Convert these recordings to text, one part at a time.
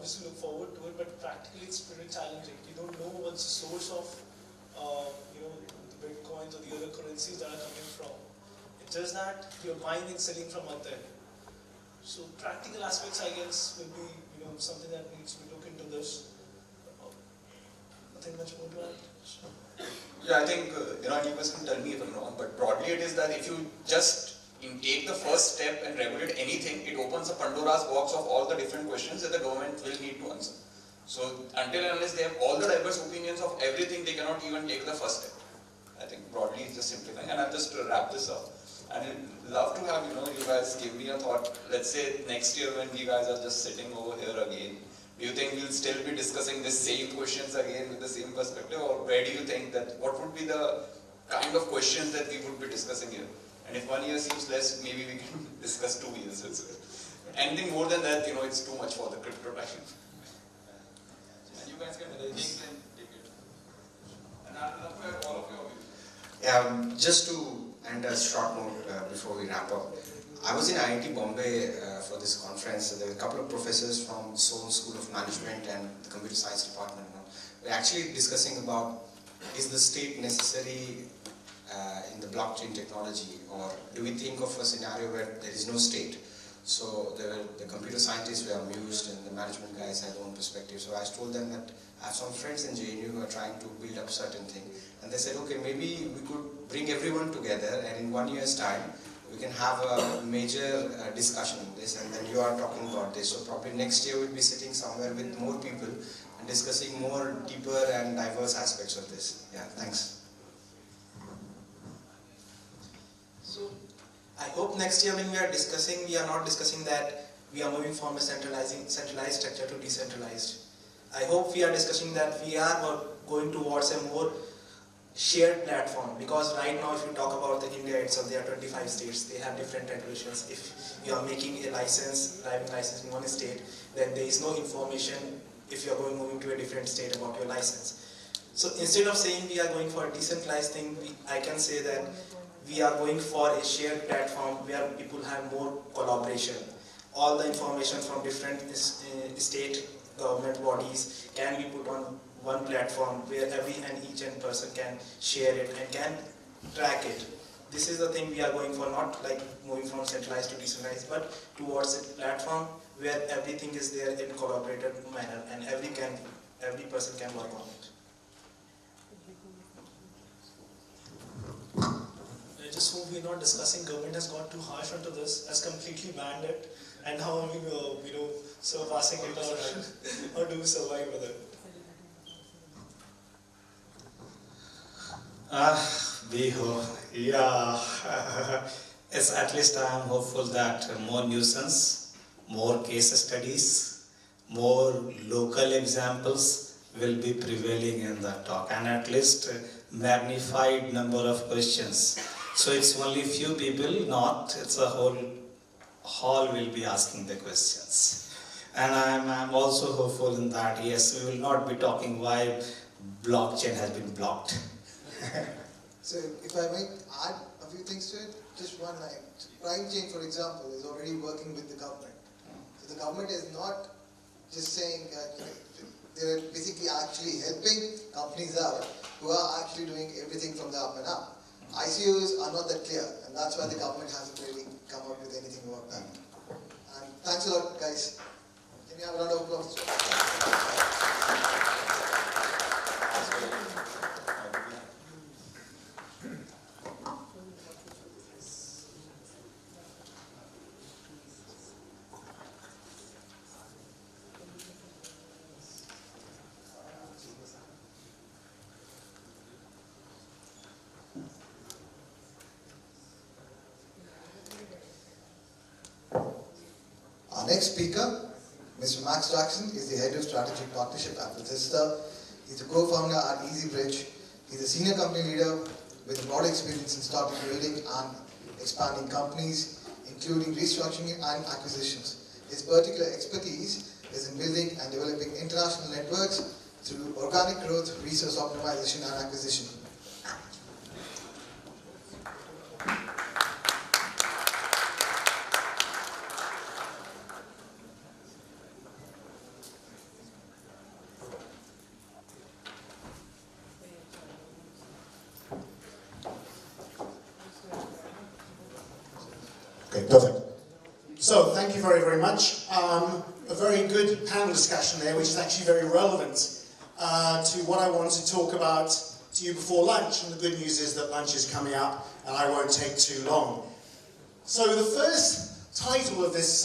obviously look forward to it, but practically it's pretty challenging. You don't know what's the source of the bitcoins or the other currencies that are coming from. It's just that you're buying and selling from out there. So practical aspects, I guess, will be something that needs to be looked into this. Nothing much more to add. Yeah, I think you guys can tell me if I'm wrong, but broadly it is that if you just take the first step and regulate anything, it opens a Pandora's box of all the different questions that the government will need to answer. So until and unless they have all the diverse opinions of everything, they cannot even take the first step. I think broadly it's just simplifying, and I'll just wrap this up. And I'd love to have you guys give me a thought. Let's say next year when you guys are just sitting over here again, do you think we'll still be discussing the same questions again with the same perspective, or where do you think that what would be the kind of questions that we would be discussing here? And if 1 year seems less, maybe we can discuss 2 years as well. Anything more than that, it's too much for the crypto time. And you guys can take it. And I'd love to have all of your views. Yeah, just to end a short note before we wrap up. I was in IIT Bombay for this conference. There were a couple of professors from Sohn School of Management and the Computer Science Department. We're actually discussing about, is the state necessary in the blockchain technology, or do we think of a scenario where there is no state? So the computer scientists were amused and the management guys had their own perspective. So I told them that I have some friends in JNU who are trying to build up certain thing. And they said, okay, maybe we could bring everyone together and in 1 year's time, we can have a major discussion on this, and then you are talking about this. So probably next year we'll be sitting somewhere with more people and discussing more deeper and diverse aspects of this. Yeah, thanks. So I hope next year when we are discussing, we are not discussing that we are moving from a centralized structure to decentralized. I hope we are discussing that we are going towards a more shared platform, because right now if you talk about the India itself, there are 25 states, they have different regulations. If you are making a driving license in one state, then there is no information if you are moving to a different state about your license. So instead of saying we are going for a decentralized thing, I can say that we are going for a shared platform where people have more collaboration. All the information from different state government bodies can be put on one platform where each person can share it and can track it. This is the thing we are going for, not like moving from centralized to decentralized, but towards a platform where everything is there in collaborative manner and every person can work on it. I just hope we're not discussing government has got too harsh onto this, has completely banned it, and how are we, surpassing it or do we survive with it? We hope, yeah. Yes, at least I am hopeful that more nuisance, more case studies, more local examples will be prevailing in the talk, and at least magnified number of questions. So it's only few people, it's a whole hall will be asking the questions. And I'm also hopeful in that, yes, we will not be talking why blockchain has been blocked. So if I might add a few things to it, just one line. PrimeChain, for example, is already working with the government. So the government is not just saying that they're basically actually helping companies out who are actually doing everything from the up and up. ICOs are not that clear, and that's why the government hasn't really come up with anything about that. And thanks a lot, guys. Can you have a round of applause? Our next speaker, Mr. Max Jackson, is the Head of Strategic Partnership at Bethesda. He's the co-founder at EasyBridge. He's a senior company leader with a broad experience in starting, building and expanding companies, including restructuring and acquisitions. His particular expertise is in building and developing international networks through organic growth, resource optimization and acquisition. Okay, perfect. So, thank you very, very much. A very good panel discussion there, which is actually very relevant to what I wanted to talk about to you before lunch. And the good news is that lunch is coming up, and I won't take too long. So, the first title of this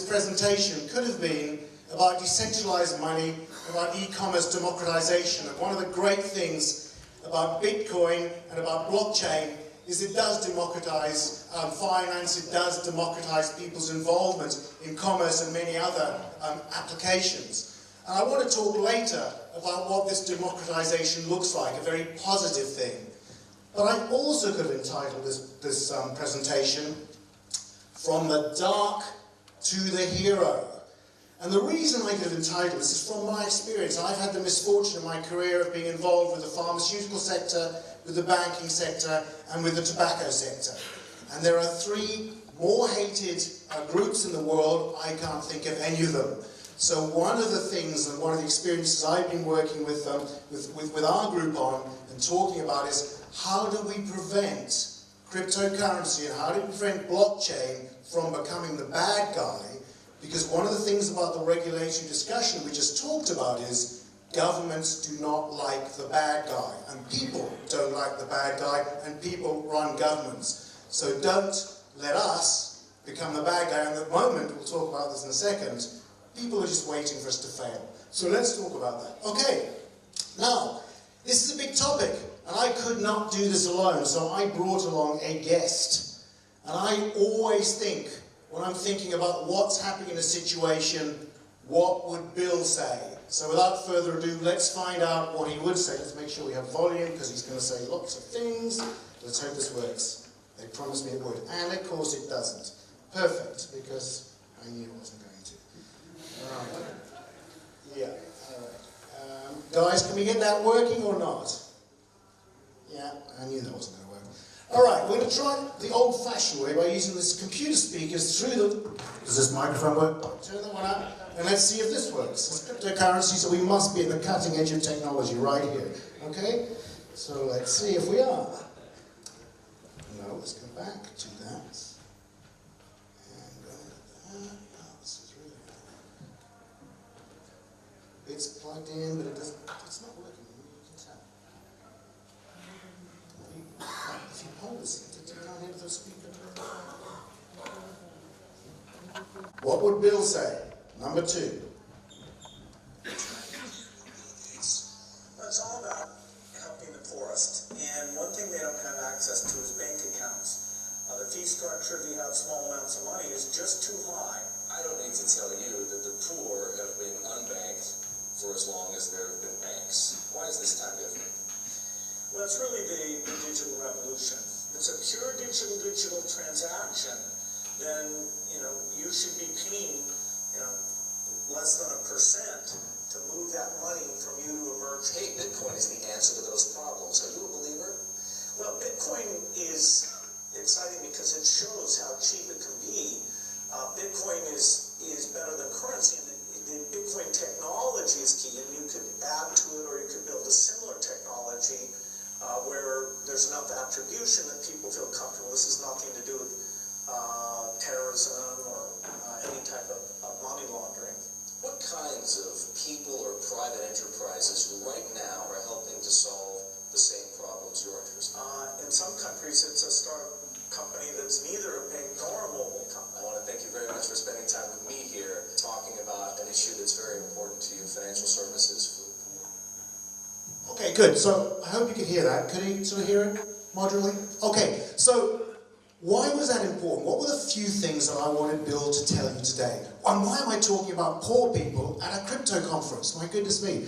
presentation could have been about decentralized money, about e-commerce democratization. And one of the great things about Bitcoin and about blockchain is it does democratize finance, it does democratize people's involvement in commerce and many other applications. And I want to talk later about what this democratization looks like, a very positive thing. But I also could have entitled this presentation From the Dark to the Hero. And the reason I could have entitled this is from my experience. I've had the misfortune in my career of being involved with the pharmaceutical sector, with the banking sector, and with the tobacco sector. And there are three more hated groups in the world. I can't think of any of them. So one of the things and one of the experiences I've been working with our group on and talking about is how do we prevent cryptocurrency and how do we prevent blockchain from becoming the bad guy? Because one of the things about the regulatory discussion we just talked about is governments do not like the bad guy, and people don't like the bad guy, and people run governments. So don't let us become the bad guy. And at the moment, we'll talk about this in a second, people are just waiting for us to fail. So let's talk about that. Okay, now, this is a big topic, and I could not do this alone, so I brought along a guest. And I always think, when I'm thinking about what's happening in a situation, what would Bill say? So without further ado, let's find out what he would say. Let's make sure we have volume, because he's going to say lots of things. Let's hope this works. They promised me it would. And of course it doesn't. Perfect, because I knew it wasn't going to. All right. Yeah, all right. Guys, can we get that working or not? Yeah, I knew that wasn't going to work. All right, we're going to try the old-fashioned way by using this computer speakers through the... Does this microphone work? Turn that one up, and let's see if this works. It's cryptocurrency, so we must be at the cutting edge of technology right here. Okay? So let's see if we are. No, let's go back to that. And go into that. Oh, this is really good. It's plugged in, but it's not working. You can tell. If you hold this, you can't hear the speaker. What would Bill say? Number 2. It's all about helping the poorest. And one thing they don't have access to is bank accounts. The fee structure, if you have small amounts of money, is just too high. I don't need to tell you that the poor have been unbanked for as long as there have been banks. Why is this time different? Well, it's really the digital revolution. If it's a pure digital transaction, then, you should be paying, less than 1% to move that money from you to emerge. Hey, Bitcoin is the answer to those problems. Are you a believer? Well, Bitcoin is exciting because it shows how cheap it can be. Bitcoin is better than currency, and the Bitcoin technology is key, and you could add to it or you could build a similar technology where there's enough attribution that people feel comfortable. This has nothing to do with terrorism or any type of money laundering. What kinds of people or private enterprises right now are helping to solve the same problems you're interested in? In some countries, it's a startup company that's neither a bank nor a mobile company. I want to thank you very much for spending time with me here, talking about an issue that's very important to you, financial services for the poor. Okay, good. So I hope you can hear that. Can you sort of hear it moderately? Okay, so why was that important? What were the few things that I wanted Bill to tell you today? And why am I talking about poor people at a crypto conference? My goodness me.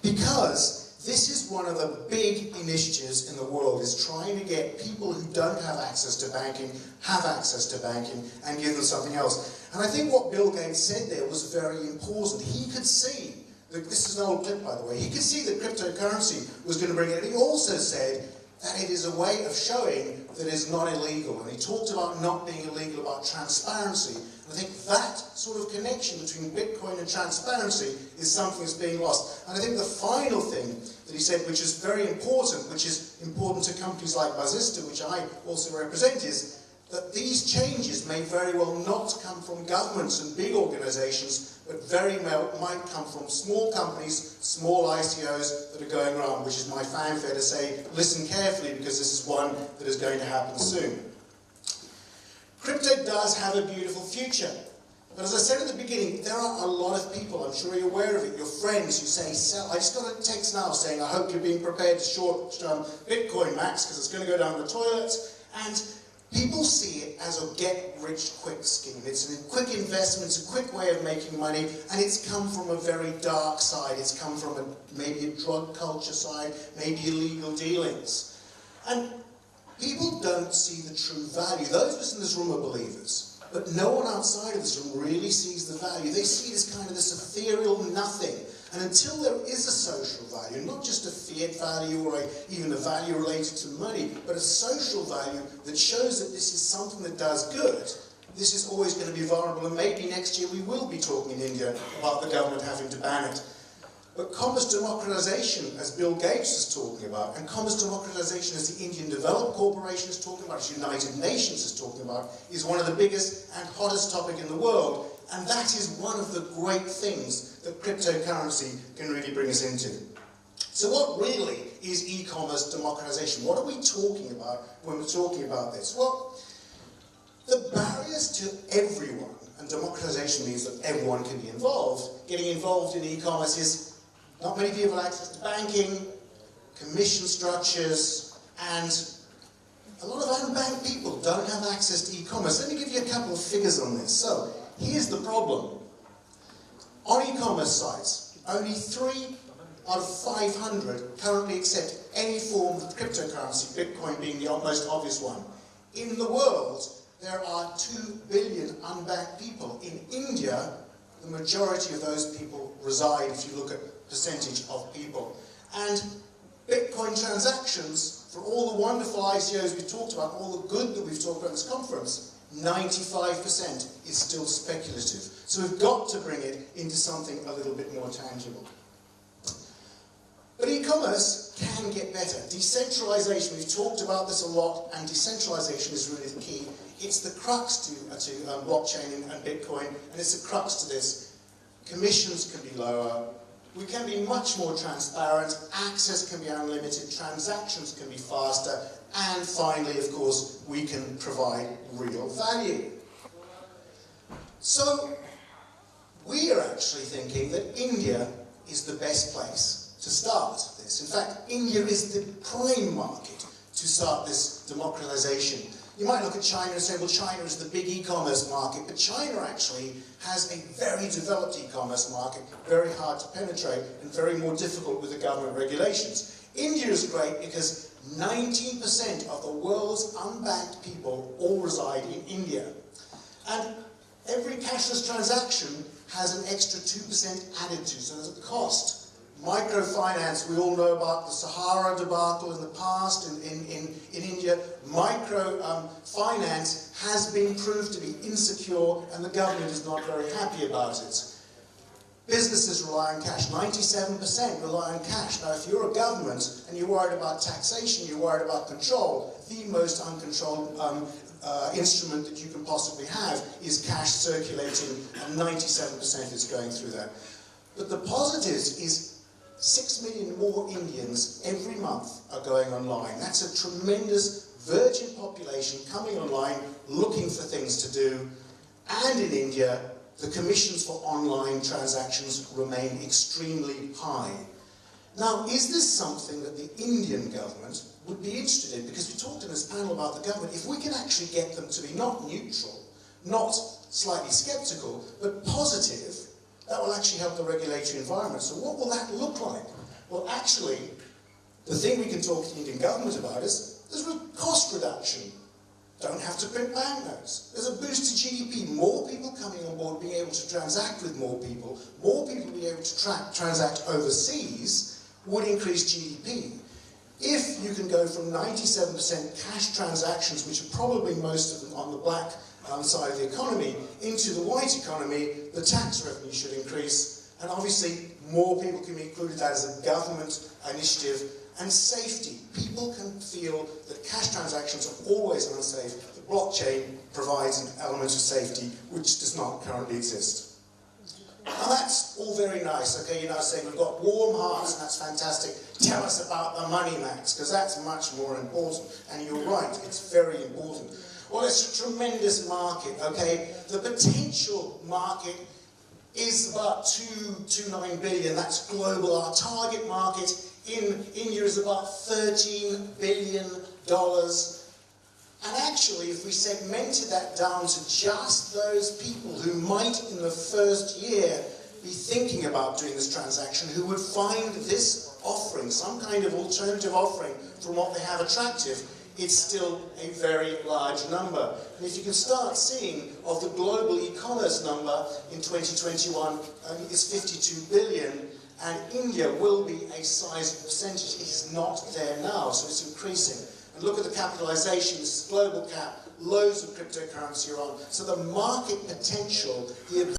Because this is one of the big initiatives in the world, is trying to get people who don't have access to banking, have access to banking, and give them something else. And I think what Bill Gates said there was very important. He could see, this is an old clip by the way, he could see that cryptocurrency was going to bring it. And he also said that it is a way of showing that it's not illegal. And he talked about not being illegal, about transparency. And I think that sort of connection between Bitcoin and transparency is something that's being lost. And I think the final thing that he said, which is very important, which is important to companies like Buzzista, which I also represent, is that these changes may very well not come from governments and big organizations, but very well might come from small companies, small ICOs that are going around, which is my fanfare to say, listen carefully, because this is one that is going to happen soon. Crypto does have a beautiful future. But as I said at the beginning, there are a lot of people, I'm sure you're aware of it, your friends who say, sell. I just got a text now saying, I hope you're being prepared to short Bitcoin, Max, because it's going to go down the toilet. And people see it as a get-rich-quick scheme. It's a quick investment, it's a quick way of making money, and it's come from a very dark side. It's come from maybe a drug culture side, maybe illegal dealings. And people don't see the true value. Those of us in this room are believers. But no one outside of this room really sees the value. They see it as kind of this ethereal nothing. And until there is a social value, not just a fiat value or even a value related to money, but a social value that shows that this is something that does good, this is always going to be vulnerable. And maybe next year we will be talking in India about the government having to ban it. But commerce democratization, as Bill Gates is talking about, and commerce democratization as the Indian Development Corporation is talking about, as United Nations is talking about, is one of the biggest and hottest topic in the world. And that is one of the great things that cryptocurrency can really bring us into. So what really is e-commerce democratization? What are we talking about when we're talking about this? Well, the barriers to everyone, and democratization means that everyone can be involved. Getting involved in e-commerce is not many people have access to banking, commission structures, and a lot of unbanked people don't have access to e-commerce. Let me give you a couple of figures on this. So, here's the problem. On e-commerce sites, only 3 out of 500 currently accept any form of cryptocurrency, Bitcoin being the most obvious one. In the world, there are 2 billion unbanked people. In India, the majority of those people reside, if you look at percentage of people. And Bitcoin transactions, for all the wonderful ICOs we've talked about, all the good that we've talked about in this conference, 95% is still speculative. So we've got to bring it into something a little bit more tangible. But e-commerce can get better. Decentralization, we've talked about this a lot, and decentralization is really the key. It's the crux to blockchain and Bitcoin, and it's the crux to this. Commissions can be lower, we can be much more transparent, access can be unlimited, transactions can be faster, and finally, of course, we can provide real value. So, we are actually thinking that India is the best place to start this. In fact, India is the prime market to start this democratization. You might look at China and say, well, China is the big e-commerce market, but China actually has a very developed e-commerce market, very hard to penetrate and very more difficult with the government regulations. India is great because 19% of the world's unbanked people all reside in India. And every cashless transaction has an extra 2% added to, so there's a cost. Microfinance, we all know about the Sahara debacle in the past in India. Microfinance has been proved to be insecure and the government is not very happy about it. Businesses rely on cash, 97% rely on cash. Now if you're a government and you're worried about taxation, you're worried about control, the most uncontrolled instrument that you can possibly have is cash circulating, and 97% is going through that. But the positives is 6 million more Indians every month are going online. That's a tremendous virgin population coming online, looking for things to do. And in India, the commissions for online transactions remain extremely high. Now, is this something that the Indian government would be interested in? Because we talked in this panel about the government. If we can actually get them to be not neutral, not slightly skeptical, but positive, that will actually help the regulatory environment. So what will that look like? Well, actually, the thing we can talk to the Indian government about is there's a cost reduction. Don't have to print banknotes. There's a boost to GDP. More people coming on board, being able to transact with more people being able to transact overseas would increase GDP. If you can go from 97% cash transactions, which are probably most of them on the black side of the economy, into the white economy, the tax revenue should increase, and obviously more people can be included that as a government initiative. And safety. People can feel that cash transactions are always unsafe, that blockchain provides an element of safety which does not currently exist. Now that's all very nice, okay, you're now saying we've got warm hearts and that's fantastic. Tell us about the money, Max, because that's much more important. And you're right, it's very important. Well, it's a tremendous market, okay? The potential market is about 2.29 billion, that's global. Our target market in India is about $13 billion. And actually, if we segmented that down to just those people who might in the first year be thinking about doing this transaction, who would find this offering, some kind of alternative offering from what they have attractive, it's still a very large number. And if you can start seeing of the global e-commerce number in 2021, it's 52 billion, and India will be a sizable percentage. It is not there now, so it's increasing. And look at the capitalization, this is global cap, loads of cryptocurrency are on. So the market potential, the